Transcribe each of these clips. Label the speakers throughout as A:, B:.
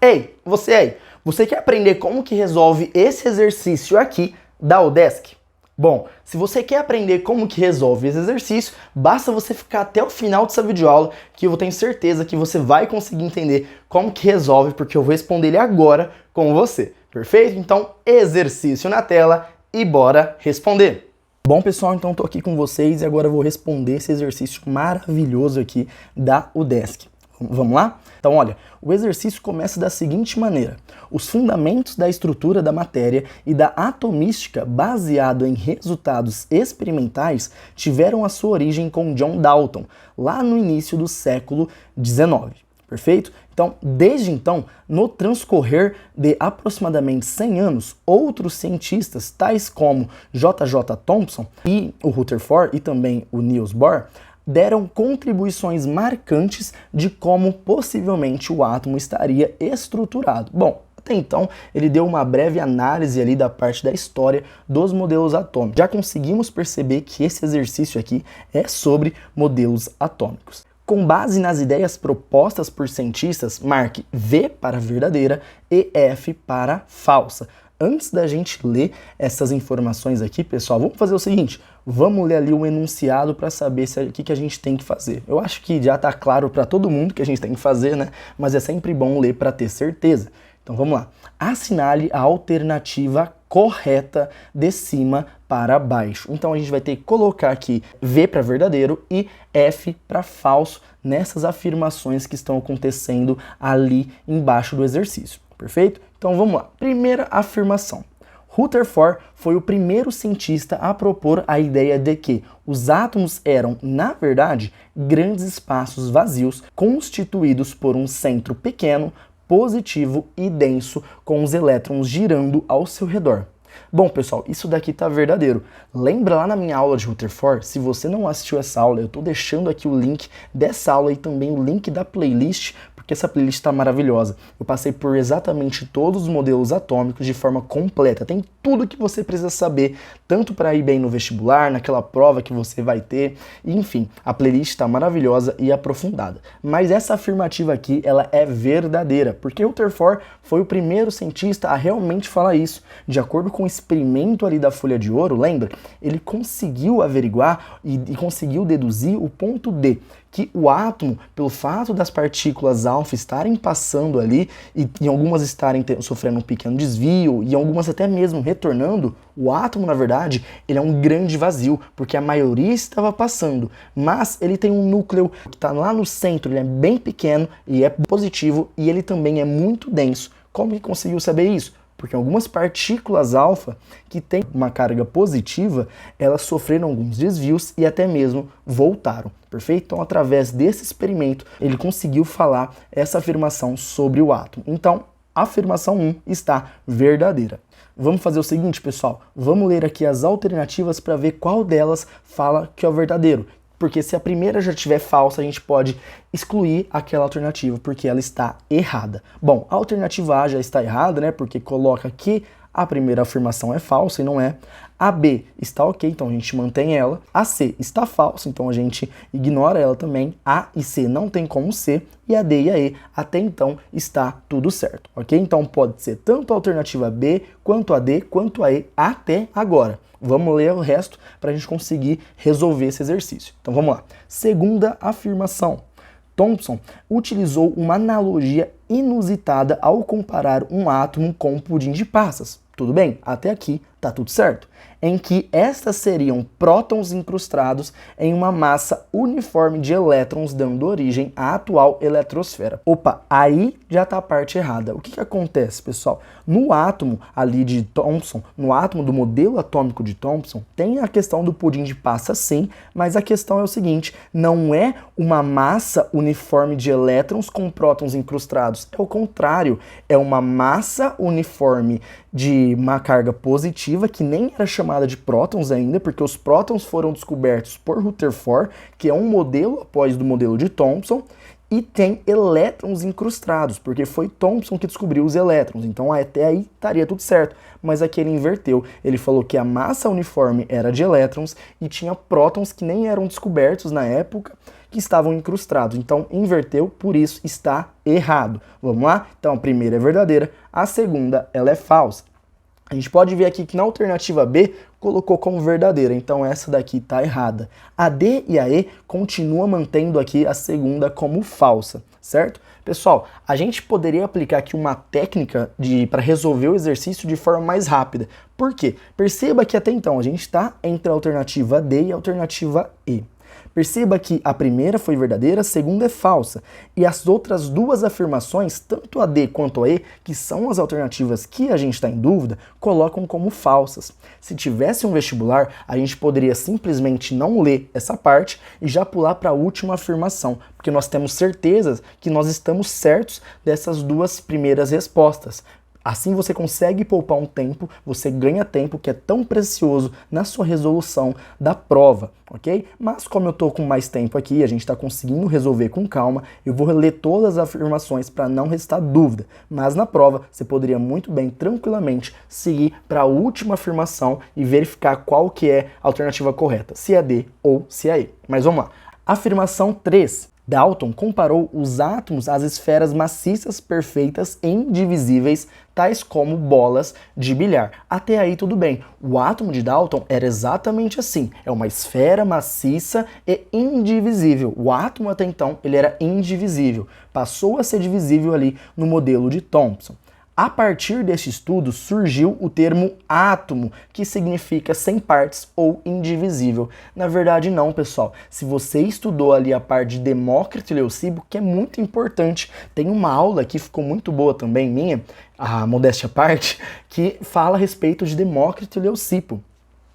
A: Ei, você aí, você quer aprender como que resolve esse exercício aqui da Udesc? Bom, se você quer aprender como que resolve esse exercício, basta você ficar até o final dessa videoaula que eu tenho certeza que você vai conseguir entender como que resolve, porque eu vou responder ele agora com você, perfeito? Então, exercício na tela e bora responder! Bom, pessoal, então tô aqui com vocês e agora eu vou responder esse exercício maravilhoso aqui da Udesc. Vamos lá? Então, olha, o exercício começa da seguinte maneira. Os fundamentos da estrutura da matéria e da atomística baseado em resultados experimentais tiveram a sua origem com John Dalton, lá no início do século XIX. Perfeito? Então, desde então, no transcorrer de aproximadamente 100 anos, outros cientistas, tais como J.J. Thomson e o Rutherford e também o Niels Bohr, deram contribuições marcantes de como possivelmente o átomo estaria estruturado. Bom, até então ele deu uma breve análise ali da parte da história dos modelos atômicos. Já conseguimos perceber que esse exercício aqui é sobre modelos atômicos. Com base nas ideias propostas por cientistas, marque V para verdadeira e F para falsa. Antes da gente ler essas informações aqui, pessoal, vamos fazer o seguinte, vamos ler ali o enunciado para saber o que a gente tem que fazer. Eu acho que já está claro para todo mundo que a gente tem que fazer, né? Mas é sempre bom ler para ter certeza. Então vamos lá. Assinale a alternativa correta de cima para baixo. Então a gente vai ter que colocar aqui V para verdadeiro e F para falso nessas afirmações que estão acontecendo ali embaixo do exercício. Perfeito? Então vamos lá. Primeira afirmação. Rutherford foi o primeiro cientista a propor a ideia de que os átomos eram, na verdade, grandes espaços vazios constituídos por um centro pequeno, positivo e denso, com os elétrons girando ao seu redor. Bom, pessoal, isso daqui tá verdadeiro. Lembra lá na minha aula de Rutherford? Se você não assistiu essa aula, eu tô deixando aqui o link dessa aula e também o link da playlist, porque essa playlist está maravilhosa. Eu passei por exatamente todos os modelos atômicos de forma completa. Tem tudo que você precisa saber, tanto para ir bem no vestibular, naquela prova que você vai ter. Enfim, a playlist está maravilhosa e aprofundada. Mas essa afirmativa aqui, ela é verdadeira, porque Rutherford foi o primeiro cientista a realmente falar isso. De acordo com o experimento ali da folha de ouro, lembra? Ele conseguiu averiguar e conseguiu deduzir o ponto D, que o átomo, pelo fato das partículas alfa estarem passando ali e algumas estarem sofrendo um pequeno desvio e algumas até mesmo retornando, o átomo, na verdade, ele é um grande vazio, porque a maioria estava passando, mas ele tem um núcleo que está lá no centro, ele é bem pequeno e é positivo e ele também é muito denso. Como que conseguiu saber isso? Porque algumas partículas alfa que têm uma carga positiva, elas sofreram alguns desvios e até mesmo voltaram, perfeito? Então, através desse experimento, ele conseguiu falar essa afirmação sobre o átomo. Então, a afirmação 1 está verdadeira. Vamos fazer o seguinte, pessoal, vamos ler aqui as alternativas para ver qual delas fala que é o verdadeiro. Porque se a primeira já estiver falsa, a gente pode excluir aquela alternativa, porque ela está errada. Bom, a alternativa A já está errada, né? Porque coloca que a primeira afirmação é falsa e não é. A B está ok, então a gente mantém ela. A C está falsa, então a gente ignora ela também. A e C não tem como ser. E a D e a E, até então, está tudo certo, ok? Então pode ser tanto a alternativa B, quanto a D, quanto a E, até agora. Vamos ler o resto para a gente conseguir resolver esse exercício. Então vamos lá. Segunda afirmação. Thomson utilizou uma analogia inusitada ao comparar um átomo com um pudim de passas. Tudo bem? Até aqui tá tudo certo. Em que estas seriam prótons incrustados em uma massa uniforme de elétrons, dando origem à atual eletrosfera. Opa, aí já tá a parte errada. O que acontece, pessoal? No átomo ali de Thomson, no átomo do modelo atômico de Thomson, tem a questão do pudim de passa sim, mas a questão é o seguinte, não é uma massa uniforme de elétrons com prótons incrustados, é o contrário, é uma massa uniforme de uma carga positiva, que nem era chamada de prótons ainda, porque os prótons foram descobertos por Rutherford, que é um modelo após do modelo de Thomson, e tem elétrons incrustados, porque foi Thomson que descobriu os elétrons, então até aí estaria tudo certo, mas aqui ele inverteu, ele falou que a massa uniforme era de elétrons e tinha prótons que nem eram descobertos na época, que estavam incrustados. Então, inverteu, por isso está errado. Vamos lá? Então, a primeira é verdadeira, a segunda ela é falsa. A gente pode ver aqui que na alternativa B colocou como verdadeira, então essa daqui está errada. A D e a E continuam mantendo aqui a segunda como falsa, certo? Pessoal, a gente poderia aplicar aqui uma técnica para resolver o exercício de forma mais rápida. Por quê? Perceba que até então a gente está entre a alternativa D e a alternativa E. Perceba que a primeira foi verdadeira, a segunda é falsa. E as outras duas afirmações, tanto a D quanto a E, que são as alternativas que a gente está em dúvida, colocam como falsas. Se tivesse um vestibular, a gente poderia simplesmente não ler essa parte e já pular para a última afirmação, porque nós temos certeza que nós estamos certos dessas duas primeiras respostas. Assim você consegue poupar um tempo, você ganha tempo que é tão precioso na sua resolução da prova, ok? Mas como eu tô com mais tempo aqui, a gente está conseguindo resolver com calma, eu vou ler todas as afirmações para não restar dúvida. Mas na prova, você poderia muito bem, tranquilamente, seguir para a última afirmação e verificar qual que é a alternativa correta, se é D ou se é E. Mas vamos lá. Afirmação 3. Dalton comparou os átomos às esferas maciças, perfeitas e indivisíveis, tais como bolas de bilhar. Até aí tudo bem. O átomo de Dalton era exatamente assim. É uma esfera maciça e indivisível. O átomo até então ele era indivisível. Passou a ser divisível ali no modelo de Thomson. A partir deste estudo surgiu o termo átomo, que significa sem partes ou indivisível. Na verdade não, pessoal. Se você estudou ali a parte de Demócrito e Leucipo, que é muito importante, tem uma aula que ficou muito boa também minha, a modéstia à parte, que fala a respeito de Demócrito e Leucipo.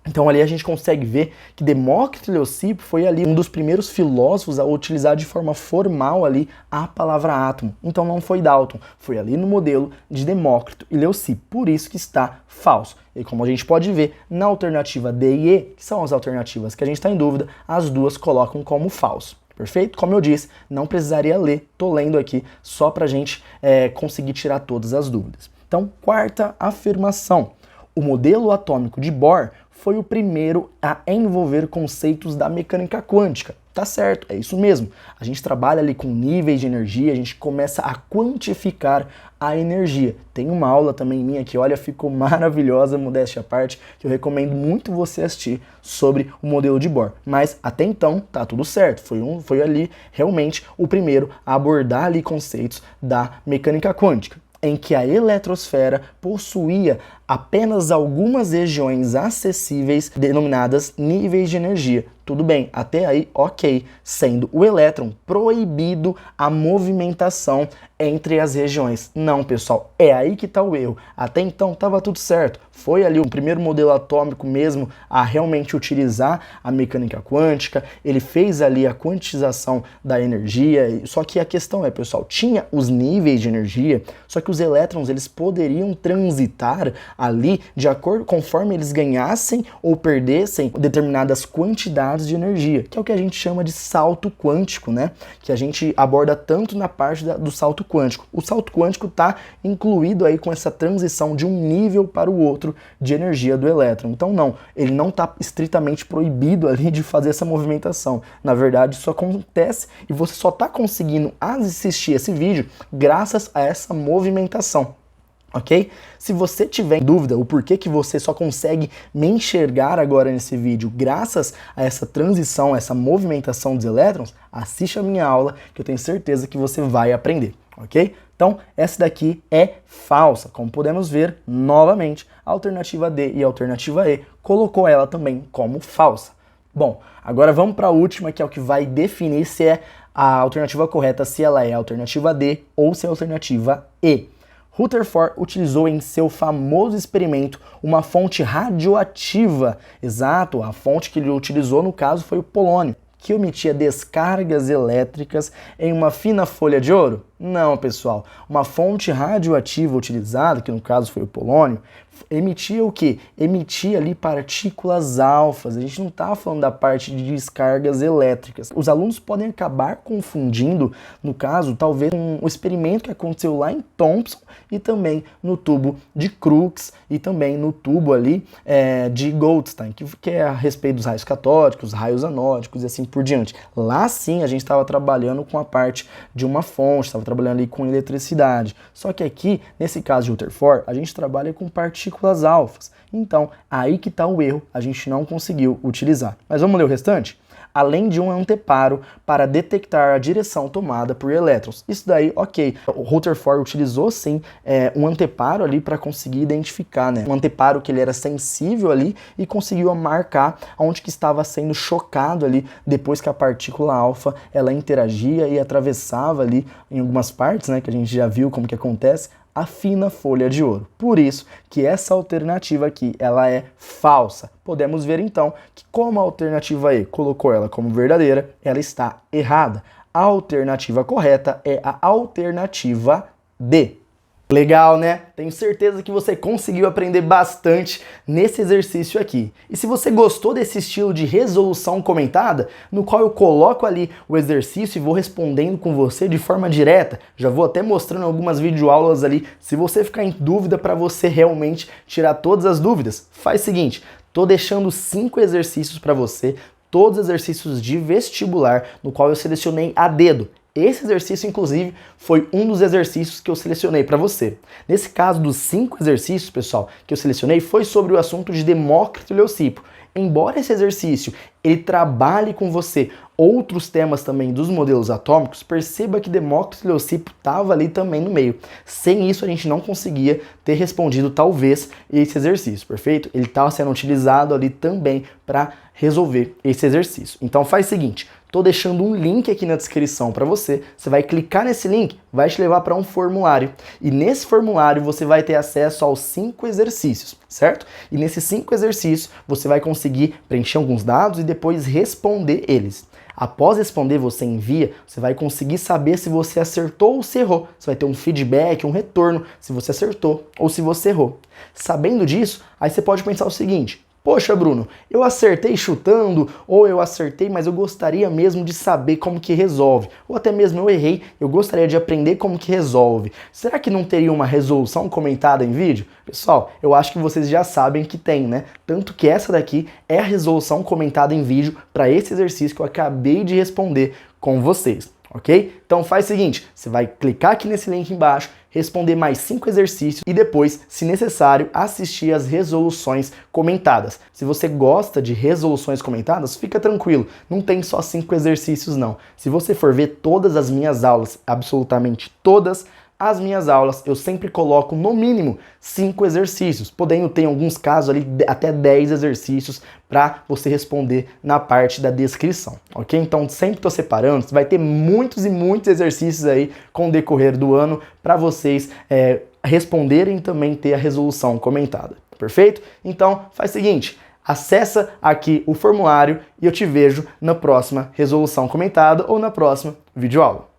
A: Então ali a gente consegue ver que Demócrito e Leucipo foi ali um dos primeiros filósofos a utilizar de forma formal ali a palavra átomo. Então não foi Dalton, foi ali no modelo de Demócrito e Leucipo. Por isso que está falso. E como a gente pode ver, na alternativa D e E, que são as alternativas que a gente está em dúvida, as duas colocam como falso. Perfeito? Como eu disse, não precisaria ler, tô lendo aqui só pra gente conseguir tirar todas as dúvidas. Então, quarta afirmação. O modelo atômico de Bohr foi o primeiro a envolver conceitos da mecânica quântica. Tá certo, é isso mesmo. A gente trabalha ali com níveis de energia, a gente começa a quantificar a energia. Tem uma aula também minha que, olha, ficou maravilhosa, modéstia à parte, que eu recomendo muito você assistir sobre o modelo de Bohr. Mas até então tá tudo certo, foi ali realmente o primeiro a abordar ali conceitos da mecânica quântica, em que a eletrosfera possuía apenas algumas regiões acessíveis denominadas níveis de energia. Tudo bem, até aí ok, sendo o elétron proibido a movimentação entre as regiões. Não, pessoal, é aí que está o erro. Até então estava tudo certo. Foi ali o primeiro modelo atômico mesmo a realmente utilizar a mecânica quântica. Ele fez ali a quantização da energia. Só que a questão é, pessoal, tinha os níveis de energia, só que os elétrons eles poderiam transitar ali de acordo conforme eles ganhassem ou perdessem determinadas quantidades de energia, que é o que a gente chama de salto quântico, né? Que a gente aborda tanto na parte do salto quântico. O salto quântico está incluído aí com essa transição de um nível para o outro de energia do elétron. Então não, ele não está estritamente proibido ali de fazer essa movimentação. Na verdade, isso acontece e você só está conseguindo assistir esse vídeo graças a essa movimentação. Ok? Se você tiver dúvida o porquê que você só consegue me enxergar agora nesse vídeo graças a essa transição, essa movimentação dos elétrons, assiste a minha aula que eu tenho certeza que você vai aprender, ok? Então, essa daqui é falsa. Como podemos ver, novamente, a alternativa D e a alternativa E colocou ela também como falsa. Bom, agora vamos para a última, que é o que vai definir se é a alternativa correta, se ela é a alternativa D ou se é a alternativa E. Rutherford utilizou em seu famoso experimento uma fonte radioativa. Exato, a fonte que ele utilizou no caso foi o polônio, que emitia descargas elétricas em uma fina folha de ouro. Não, pessoal. Uma fonte radioativa utilizada, que no caso foi o polônio, emitia o quê? Emitia ali partículas alfas. A gente não está falando da parte de descargas elétricas. Os alunos podem acabar confundindo, no caso, talvez um experimento que aconteceu lá em Thomson e também no tubo de Crookes e também no tubo ali de Goldstein, que é a respeito dos raios catódicos, raios anódicos e assim por diante. Lá sim a gente estava trabalhando com a parte de uma fonte, estava trabalhando ali com eletricidade. Só que aqui, nesse caso de Rutherford, a gente trabalha com partículas alfas. Então, aí que está o erro, a gente não conseguiu utilizar. Mas vamos ler o restante? Além de um anteparo para detectar a direção tomada por elétrons. Isso daí, ok. O Rutherford utilizou sim um anteparo ali para conseguir identificar, né? Um anteparo que ele era sensível ali e conseguiu marcar onde que estava sendo chocado ali depois que a partícula alfa ela interagia e atravessava ali em algumas partes, né? Que a gente já viu como que acontece, a fina folha de ouro. Por isso que essa alternativa aqui, ela é falsa. Podemos ver então que como a alternativa E colocou ela como verdadeira, ela está errada. A alternativa correta é a alternativa D. Legal, né? Tenho certeza que você conseguiu aprender bastante nesse exercício aqui. E se você gostou desse estilo de resolução comentada, no qual eu coloco ali o exercício e vou respondendo com você de forma direta, já vou até mostrando algumas videoaulas ali, se você ficar em dúvida para você realmente tirar todas as dúvidas, faz o seguinte, tô deixando 5 exercícios para você, todos exercícios de vestibular, no qual eu selecionei a dedo. Esse exercício, inclusive, foi um dos exercícios que eu selecionei para você. Nesse caso, dos 5 exercícios, pessoal, que eu selecionei, foi sobre o assunto de Demócrito e Leucipo. Embora esse exercício ele trabalhe com você outros temas também dos modelos atômicos, perceba que Demócrito e Leucipo estava ali também no meio. Sem isso, a gente não conseguia ter respondido, talvez, esse exercício, perfeito? Ele estava sendo utilizado ali também para resolver esse exercício. Então, faz o seguinte, tô deixando um link aqui na descrição para você. Você vai clicar nesse link, vai te levar para um formulário. E nesse formulário você vai ter acesso aos 5 exercícios, certo? E nesses 5 exercícios você vai conseguir preencher alguns dados e depois responder eles. Após responder, você envia, você vai conseguir saber se você acertou ou se errou. Você vai ter um feedback, um retorno, se você acertou ou se você errou. Sabendo disso, aí você pode pensar o seguinte: poxa, Bruno, eu acertei chutando, ou eu acertei, mas eu gostaria mesmo de saber como que resolve. Ou até mesmo eu errei, eu gostaria de aprender como que resolve. Será que não teria uma resolução comentada em vídeo? Pessoal, eu acho que vocês já sabem que tem, né? Tanto que essa daqui é a resolução comentada em vídeo para esse exercício que eu acabei de responder com vocês. Ok? Então faz o seguinte, você vai clicar aqui nesse link embaixo, responder mais 5 exercícios e depois, se necessário, assistir as resoluções comentadas. Se você gosta de resoluções comentadas, fica tranquilo, não tem só 5 exercícios não. Se você for ver todas as minhas aulas, absolutamente todas as minhas aulas, eu sempre coloco no mínimo 5 exercícios, podendo ter em alguns casos ali até 10 exercícios para você responder na parte da descrição, ok? Então sempre estou separando, vai ter muitos e muitos exercícios aí com o decorrer do ano para vocês responderem e também ter a resolução comentada, perfeito? Então faz o seguinte, acessa aqui o formulário e eu te vejo na próxima resolução comentada ou na próxima videoaula.